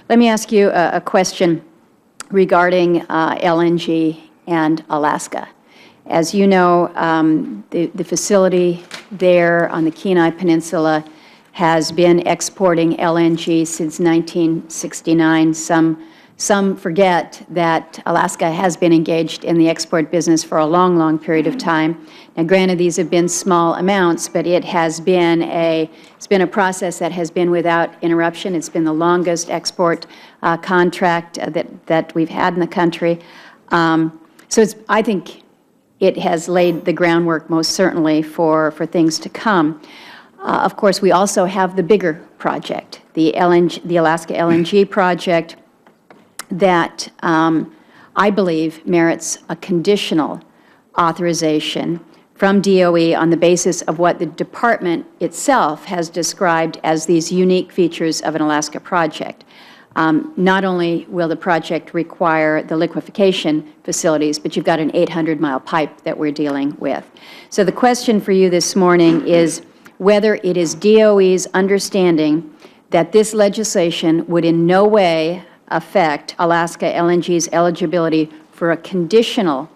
Let me ask you a question regarding LNG and Alaska. As you know, the facility there on the Kenai Peninsula has been exporting LNG since 1969. Some forget that Alaska has been engaged in the export business for a long, long period of time. Now, granted, these have been small amounts, but it has been it's been a process that has been without interruption. It's been the longest export contract that we've had in the country. So I think it has laid the groundwork most certainly for things to come. Of course, we also have the bigger project, the Alaska LNG project, that I believe merits a conditional authorization from DOE on the basis of what the Department itself has described as these unique features of an Alaska project. Not only will the project require the liquefaction facilities, but you've got an 800-mile pipe that we're dealing with. So the question for you this morning is whether it is DOE's understanding that this legislation would in no way affect Alaska LNG's eligibility for a conditional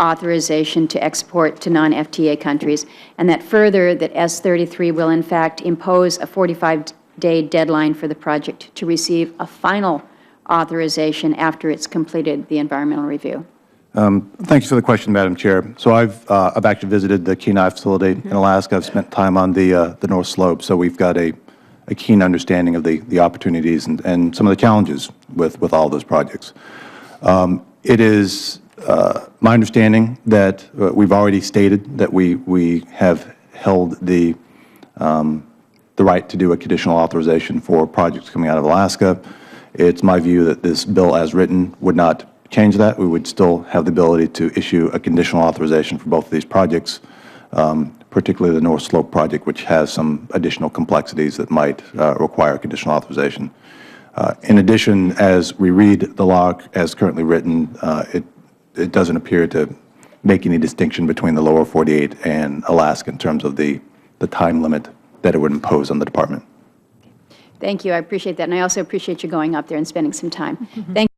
authorization to export to non-FTA countries, and that further that S-33 will in fact impose a 45-day deadline for the project to receive a final authorization after it's completed the environmental review. Thank you for the question, Madam Chair. So I've actually visited the Kenai facility in Alaska. I've spent time on the North Slope, so we've got a keen understanding of the opportunities and some of the challenges with all those projects. It is my understanding that we've already stated that we have held the right to do a conditional authorization for projects coming out of Alaska. It's my view that this bill as written would not change that. We would still have the ability to issue a conditional authorization for both of these projects, particularly the North Slope project, which has some additional complexities that might require conditional authorization. In addition, as we read the law as currently written, it doesn't appear to make any distinction between the lower 48 and Alaska in terms of the time limit that it would impose on the Department. Thank you. I appreciate that. And I also appreciate you going up there and spending some time. Thank you.